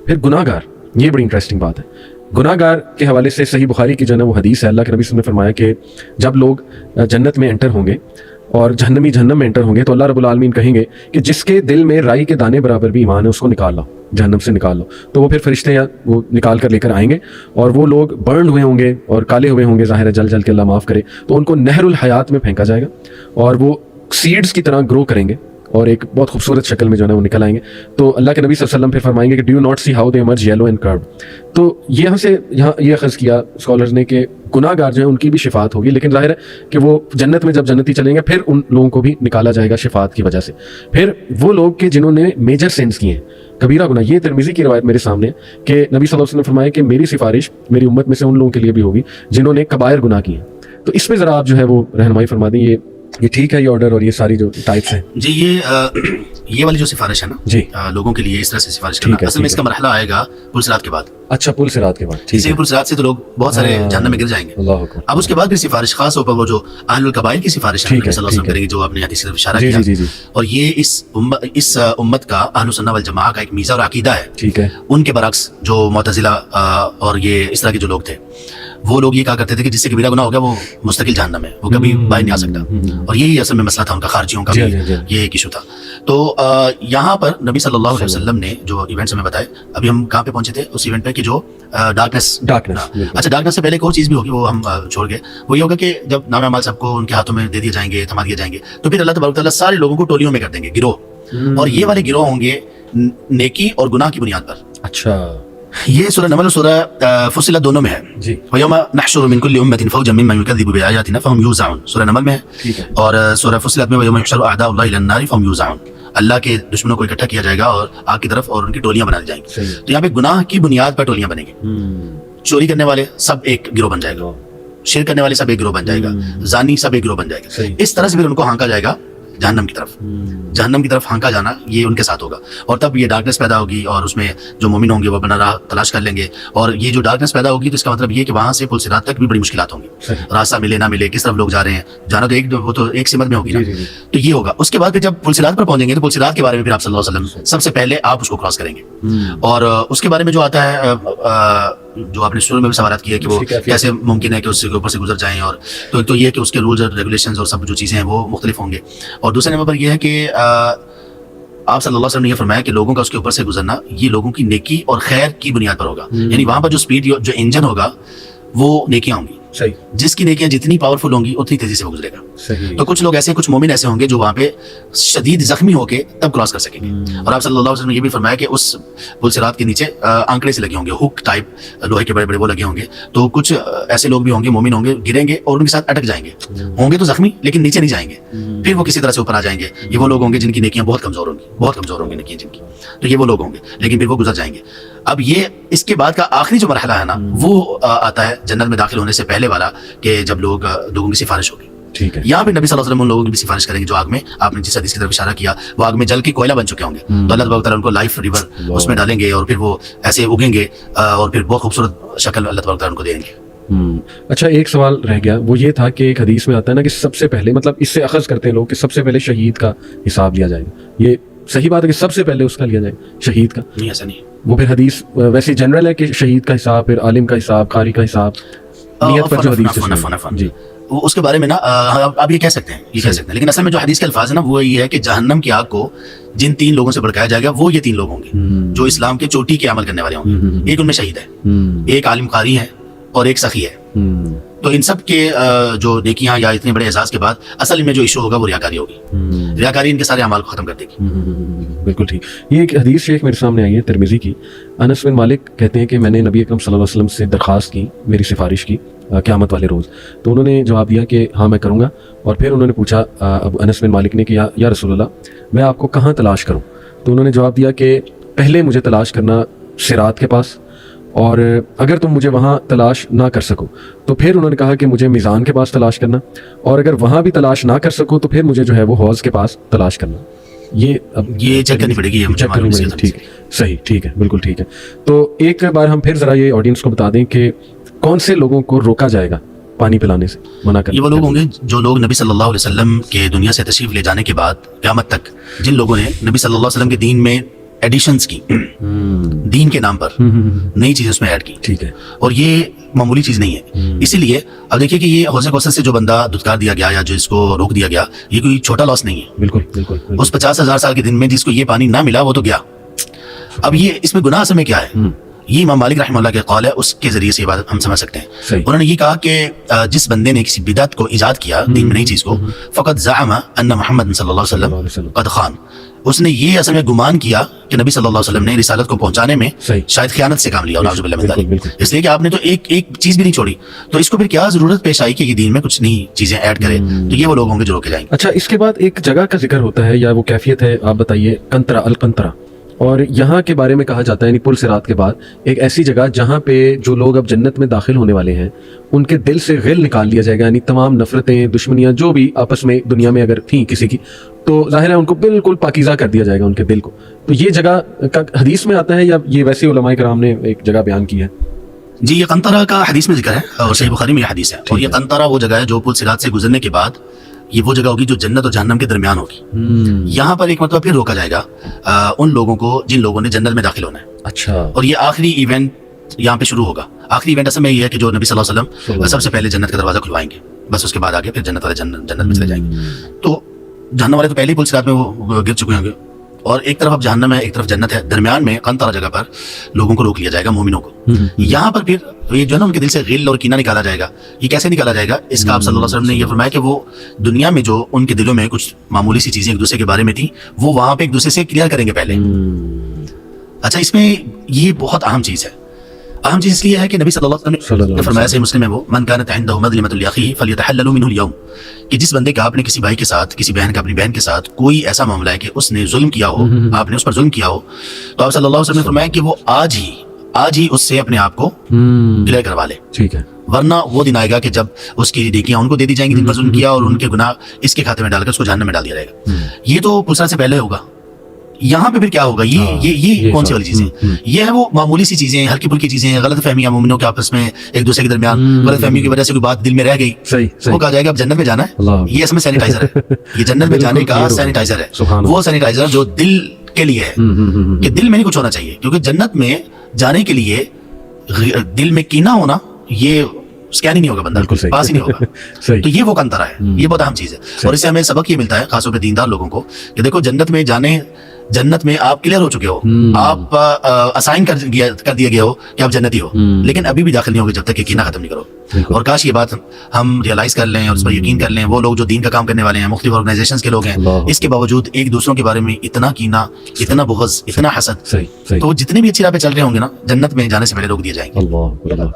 پھر گناہ گار، یہ بڑی انٹرسٹنگ بات ہے. گناہ گار کے حوالے سے صحیح بخاری کی جو ہے نا وہ حدیث ہے، اللہ کے نبی صلی اللہ علیہ وسلم نے فرمایا کہ جب لوگ جنت میں انٹر ہوں گے اور جہنمی جہنم میں انٹر ہوں گے تو اللہ رب العالمین کہیں گے کہ جس کے دل میں رائی کے دانے برابر بھی ایمان ہے اس کو نکال لاؤ، جہنم سے نکال لو. تو وہ پھر فرشتے یا وہ نکال کر لے کر آئیں گے اور وہ لوگ برنڈ ہوئے ہوں گے اور کالے ہوئے ہوں گے، ظاہر ہے جل جل کے اللہ معاف کرے، تو ان کو نہر الحیات میں پھینکا جائے گا اور وہ سیڈز کی طرح گرو کریں گے اور ایک بہت خوبصورت شکل میں جو ہے نا وہ نکل آئیں گے. تو اللہ کے نبی صلی اللہ علیہ وسلم پھر فرمائیں گے کہ do you not see how they emerge yellow and crab. تو یہاں سے یہاں یہ اخذ کیا اسکالرز نے کہ گناہ گار جو ہیں ان کی بھی شفاعت ہوگی، لیکن ظاہر ہے کہ وہ جنت میں جب جنتی چلیں گے پھر ان لوگوں کو بھی نکالا جائے گا شفاعت کی وجہ سے. پھر وہ لوگ کہ جنہوں نے میجر سینس کیے ہیں، کبیرہ گناہ، یہ ترمذی کی روایت میرے سامنے ہے کہ نبی صلی اللہ علیہ وسلم نے فرمایا کہ میری سفارش میری امت میں سے ان لوگوں کے لیے بھی ہوگی جنہوں نے کبائر گناہ کیے ہیں. تو اس پہ ذرا آپ جو ہے وہ رہنمائی فرما دیں، یہ ٹھیک ہے یہ آرڈر اور یہ ساری جو ٹائپس ہیں؟ جی یہ والی جو سفارش ہے نا جی لوگوں کے لیے اس طرح سے سفارش کرنا، اصل میں اس کا مرحلہ آئے گا پل صراط کے بعد. اچھا پل صراط کے بعد، ٹھیک ہے. پل صراط سے تو لوگ بہت سارے جہنم میں گر جائیں گے. اللہ اکبر. اب اس کے بعد پھر سفارش خاص طور پر وہ جو اہل الکبائر کی سفارش ہے نبی صلی اللہ علیہ وسلم کریں گے، جو آپ نے حدیث کی طرف اشارہ کیا. اور یہ اس امت کا اہل السنہ والجماعہ کا ایک میزہ اور عقیدہ ہے. ٹھیک ہے. ان کے برعکس جو معتزلہ اور یہ اس طرح کے جو لوگ تھے، وہ لوگ یہ کہا کرتے تھے کہ جس سے کبیرہ گناہ ہو گیا وہ مستقل جہنم ہے، وہ کبھی باہر نہیں آ سکتا. اور یہی اصل میں مسئلہ تھا ان کا، خارجیوں کا بھی یہ ایک ایشو تھا. تو یہاں پر نبی صلی اللہ علیہ وسلم نے جو ایونٹس ہمیں بتائے، ابھی ہم کہاں پہ پہنچے تھے اس ایونٹ پہ کہ جو ڈارکنس. اچھا ڈارکنس سے پہلے ایک اور چیز بھی ہوگی، وہ ہم چھوڑ گئے. وہ یہ ہوگا کہ جب نام اعمال سب کو ان کے ہاتھوں میں دے دیے جائیں گے، تھما دیے جائیں گے، تو پھر اللہ تبارک و تعالیٰ سارے لوگوں کو ٹولیوں میں کر دیں گے، گروہ. اور یہ والے گروہ ہوں گے نیکی اور گناہ کی بنیاد پر. اچھا یہ سورہ نمل اور سورہ فصلت دونوں میں ہے جی. وَيَوْمَ نَحْشُرُ مِنْ كُلِّ أُمَّةٍ فَوْجًا مِّمَّنْ يُكَذِّبُ بِآيَاتِنَا فَهُمْ يُوزَعُونَ، سورہ نمل میں ہے. اور سورہ فصلت میں وَيَوْمَ يُحْشَرُ أَعْدَاءُ اللَّهِ إِلَى النَّارِ فَهُمْ يُوزَعُونَ، اللہ کے دشمنوں کو اکٹھا کیا جائے گا اور آگ کی طرف، اور ان کی ٹولیاں بنا دی جائیں گی. تو یہاں پہ گناہ کی بنیاد پر ٹولیاں بنیں گی. چوری کرنے والے سب ایک گروہ بن جائے گا، شرک کرنے والے سب ایک گروہ بن جائے گا، زانی سب ایک گروہ بن جائے گا. اس طرح سے پھر ان کو ہانکا جائے گا جہنم کی طرف. جہنم کی طرف ہانکا جانا یہ ان کے ساتھ ہوگا. اور تب یہ ڈارکنس پیدا ہوگی اور اس میں جو مومن ہوں گے وہ اپنا راہ تلاش کر لیں گے. اور یہ جو ڈارکنس پیدا ہوگی تو اس کا مطلب یہ کہ وہاں سے پل صراط تک بھی بڑی مشکلات ہوں گی، راستہ ملے نہ ملے، کس طرف لوگ جا رہے ہیں. جانا تو ایک، وہ تو ایک سمت میں ہوگی نا. تو یہ ہوگا. اس کے بعد پھر جب پل صراط پر پہنچیں گے تو پل صراط کے بارے میں پھر آپ صلی اللہ علیہ وسلم سب سے پہلے آپ اس کو کراس کریں گے. اور اس کے بارے میں جو آتا ہے، جو آپ نے شروع میں بھی سوالات کیے کہ وہ کیسے ممکن ہے کہ اس کے اوپر سے گزر جائیں. اور تو ایک تو یہ کہ اس کے رولز اور ریگولیشنز اور سب جو چیزیں ہیں وہ مختلف ہوں گے. اور دوسرے نمبر پر یہ ہے کہ آپ صلی اللہ علیہ وسلم نے یہ فرمایا کہ لوگوں کا اس کے اوپر سے گزرنا یہ لوگوں کی نیکی اور خیر کی بنیاد پر ہوگا. یعنی وہاں پر جو سپیڈ، جو انجن ہوگا وہ نیکیاں ہوں گی. صحیح. جس کی نیکیاں جتنی پاورفل ہوں گی اتنی تیزی سے وہ گزرے گا. صحیح. تو کچھ لوگ ایسے، کچھ مومن ایسے ہوں گے جو وہاں پہ شدید زخمی ہو کے تب کراس کر سکیں گے. اور آپ صلی اللہ علیہ وسلم نے یہ بھی فرمایا کہ اس پل صراط کے نیچے آنکڑے سے لگے ہوں گے، ہک ٹائپ لوہے کے بڑے بڑے وہ لگے ہوں گے. تو کچھ ایسے لوگ بھی ہوں گے، مومن ہوں گے، گریں گے اور ان کے ساتھ اٹک جائیں گے. ہوں گے تو زخمی لیکن نیچے نہیں جائیں گے. پھر وہ کسی طرح سے اوپر آ جائیں گے. یہ وہ لوگ ہوں گے جن کی نیکیاں بہت کمزور ہوں گی، بہت کمزور ہوں گی نیکیاں جن کی. تو یہ وہ لوگ ہوں گے لیکن پھر وہ گزر جائیں گے. اب یہ اس کے بعد کا آخری جو مرحلہ ہے نا وہ آتا ہے جنت میں داخل ہونے سے پہلے والا، کہ جب لوگوں کی سفارش ہوگی. ٹھیک ہے. یہاں پہ نبی صلی اللہ علیہ وسلم ان لوگوں کی بھی سفارش کریں گے جو آگ میں، آپ نے جس حدیث کی طرف اشارہ کیا، وہ آگ میں جل کے کوئلہ بن چکے ہوں گے. تو اللہ تبارک تعالیٰ ان کو لائف ریور اس میں ڈالیں گے اور پھر وہ ایسے اگیں گے اور پھر بہت خوبصورت شکل اللہ تبارک تعالیٰ ان کو دیں گے. اچھا ایک سوال رہ گیا، وہ یہ تھا کہ ایک حدیث میں آتا ہے نا کہ سب سے پہلے، مطلب اس سے اخذ کرتے ہیں لوگ کہ سب سے پہلے شہید کا حساب لیا جائے گا. یہ صحیح بات ہے کہ سب سے پہلے اس کا لیا جائے گا شہید کا؟ نہیں، ایسا نہیں. وہ پھر حدیث ویسے جنرل ہے کہ شہید کا حساب، پھر عالم کا حساب، قاری کا حساب، نیت پر جو حدیث ہے. جی اس کے بارے میں نا آپ یہ کہہ سکتے ہیں، یہ کہہ سکتے ہیں، لیکن اصل میں جو حدیث کے الفاظ ہے نا وہ یہ ہے کہ جہنم کی آگ کو جن 3 لوگوں سے بھڑکایا جائے گا وہ یہ 3 لوگ ہوں گے جو اسلام کے چوٹی کے عمل کرنے والے ہوں گے. ایک ان میں شہید ہے، ایک عالم قاری ہے اور ایک سخی ہے. تو ان سب کے جو نیکیاں یا اتنے بڑے اعزاز کے بعد اصل میں جو ایشو ہوگا وہ ریاکاری ہوگی. ریاکاری ان کے سارے اعمال کو ختم کر دے گی. بالکل ٹھیک. یہ ایک حدیث شیخ میرے سامنے آئی ہے ترمذی کی. انس بن مالک کہتے ہیں کہ میں نے نبی اکرم صلی اللہ علیہ وسلم سے درخواست کی، میری سفارش کی قیامت والے روز. تو انہوں نے جواب دیا کہ ہاں میں کروں گا. اور پھر انہوں نے پوچھا اب انس بن مالک نے کہ یا رسول اللہ میں آپ کو کہاں تلاش کروں؟ تو انہوں نے جواب دیا کہ پہلے مجھے تلاش کرنا صراط کے پاس، اور اگر تم مجھے وہاں تلاش نہ کر سکو تو پھر انہوں نے کہا کہ مجھے میزان کے پاس تلاش کرنا، اور اگر وہاں بھی تلاش نہ کر سکو تو پھر مجھے جو ہے وہ حوض کے پاس تلاش کرنا. یہ چیک کرنی پڑے گی. ٹھیک ہے، صحیح، ٹھیک ہے، بالکل ٹھیک ہے. تو ایک بار ہم پھر ذرا یہ آڈینس کو بتا دیں کہ کون سے لوگوں کو روکا جائے گا پانی پلانے سے، منع کرنا. یہ وہ لوگ ہوں گے جو لوگ نبی صلی اللہ علیہ وسلم کے دنیا سے تشریف لے جانے کے بعد قیامت تک جن لوگوں نے نبی صلی اللہ علیہ وسلم کے دین میں ایڈیشنز کی دین کے نام پر نئی چیزیں اس میں ایڈ کی. ٹھیک ہے. اور یہ معمولی چیز نہیں ہے. اسی لیے اب دیکھیے کہ یہ حوض کوثر سے جو بندہ دھتکار دیا گیا یا جس کو روک دیا گیا, یہ کوئی چھوٹا لاس نہیں ہے. بالکل بالکل. اس 50,000 سال کے دن میں جس کو یہ پانی نہ ملا وہ تو گیا. اب یہ اس میں گناہ اصل میں کیا ہے, یہ امام مالک رحمہ اللہ کے قول ہے, اس کے ذریعے سے یہ بات ہم سمجھ سکتے ہیں. انہوں نے یہ کہا کہ جس بندے نے کسی بدعت کو ایجاد کیا دین میں نئی چیز کو, فقط زعم ان محمد صلی اللہ علیہ وسلم قد خان, اس نے یہ اصل میں گمان کیا کہ نبی صلی اللہ علیہ وسلم نے رسالت کو پہنچانے میں شاید خیانت سے کام لیا, نعوذ باللہ من ذلک, اس لیے کہ آپ نے تو ایک چیز بھی نہیں چھوڑی, تو اس کو پھر کیا ضرورت پیش آئی کہ یہ دین میں کچھ نئی چیزیں ایڈ کرے, تو یہ وہ لوگ ہوں گے جو روکے جائیں گے. اچھا, اس کے بعد ایک جگہ کا ذکر ہوتا ہے یا وہ کیفیت ہے, آپ بتائیے. قنطرہ, القنطرہ, اور یہاں کے بارے میں کہا جاتا ہے, یعنی پل صراط کے بعد ایک ایسی جگہ جہاں پہ جو لوگ اب جنت میں داخل ہونے والے ہیں ان کے دل سے غل نکال لیا جائے گا, یعنی تمام نفرتیں, دشمنیاں جو بھی آپس میں دنیا میں اگر تھیں کسی کی, تو ظاہر ہے ان کو بالکل پاکیزہ کر دیا جائے گا ان کے دل کو. تو یہ جگہ کا حدیث میں آتا ہے یا یہ ویسے علماء کرام نے ایک جگہ بیان کی ہے؟ جی, یہ قنطرہ کا حدیث میں ذکر ہے اور صحیح بخاری میں یہ حدیث ہے. اور یہ قنطرہ وہ جگہ ہے جو پل صراط سے گزرنے کے بعد یہ وہ جگہ ہوگی جو جنت اور جہنم کے درمیان ہوگی. یہاں پر ایک مرتبہ پھر روکا جائے گا ان لوگوں کو جن لوگوں نے جنت میں داخل ہونا ہے. اچھا. اور یہ آخری ایونٹ یہاں پہ شروع ہوگا. آخری ایونٹ اصل میں یہ ہے کہ جو نبی صلی اللہ علیہ وسلم سب سے پہلے جنت کا دروازہ کھلوائیں گے, بس اس کے بعد آگے پھر جنت والے جنت میں چلے جائیں گے. تو جہنم والے تو پہلے ہی پل صراط میں وہ گر چکے ہوں گے, اور ایک طرف اب جہنم ہے ایک طرف جنت ہے, درمیان میں قنطرہ جگہ پر لوگوں کو روک لیا جائے گا, مومنوں کو. یہاں پر پھر یہ جو ہے نا ان کے دل سے غل اور کینہ نکالا جائے گا. یہ کیسے نکالا جائے گا, اس کا آپ صلی اللہ علیہ وسلم نے یہ فرمایا کہ وہ دنیا میں جو ان کے دلوں میں کچھ معمولی سی چیزیں ایک دوسرے کے بارے میں تھیں وہ وہاں پہ ایک دوسرے سے کلیئر کریں گے پہلے. اچھا, اس میں یہ بہت اہم چیز ہے. اہم چیز اس لیے ہے کہ نبی صلی اللہ علیہ وسلم نے فرمایا, صحیح مسلم ہے, وہ من كانت عنده مظلمة لأخيه فليتحلل منه اليوم, کہ جس بندے کا آپ نے کسی بھائی کے ساتھ, کسی بہن کا اپنی بہن کے ساتھ کوئی ایسا معاملہ ہے کہ اس نے ظلم کیا ہو, آپ نے اس پر ظلم کیا ہو, تو آپ صلی اللہ علیہ وسلم نے فرمایا کہ وہ آج ہی اس سے اپنے آپ کو کلیئر کروا لے. ٹھیک ہے. ورنہ وہ دن آئے گا کہ جب اس کی نیکیاں ان کو دے دی جائیں گی جن پر ظلم کیا, اور ان کے گناہ اس کے کھاتے میں ڈال کر اس کو جہنم میں ڈال دیا جائے گا. یہ تو پل صراط سے پہلے ہوگا. یہاں پہ پھر کیا ہوگا, یہ کون سی والی چیزیں, یہ ہے وہ معمولی سی چیزیں, ہلکی پھلکی چیزیں, غلط فہمیاں مومنوں کے آپس میں ایک دوسرے کے درمیان, غلط فہمیوں کی وجہ سے کوئی بات دل میں رہ گئی, وہ کہا جائے گا اب جنت میں جانا ہے. یہ اس میں سینیٹائزر ہے, یہ جنت میں جانے کا سینیٹائزر ہے, وہ سینیٹائزر جو دل کے لیے ہے کہ دل میں نہیں کچھ ہونا چاہیے, کیونکہ جنت میں جانے کے لیے دل میں کینہ ہونا یہ اسکین ہی نہیں ہوگا, بندہ پاس ہی نہیں ہوگا. تو یہ وہ قنطرہ ہے, یہ بہت اہم چیز ہے. اور اس سے ہمیں سبق یہ ملتا ہے خاص طور پہ دیندار لوگوں کو کہ دیکھو جنت میں آپ کلیئر ہو چکے ہو, آپ اسائن کر دیا گیا ہو کہ آپ جنتی ہو, لیکن ابھی بھی داخل نہیں ہوگے جب تک کہ کینہ ختم نہیں کرو. اور کاش یہ بات ہم ریئلائز کر لیں اور اس پر یقین کر لیں. وہ لوگ جو دین کا کام کرنے والے ہیں, مختلف آرگنائزیشنز کے لوگ ہیں, اس کے باوجود ایک دوسروں کے بارے میں اتنا کینہ, اتنا بغض, اتنا حسد, تو جتنے بھی اچھی راہ پہ چل رہے ہوں گے نا, جنت میں جانے سے پہلے روک دیے جائیں گے.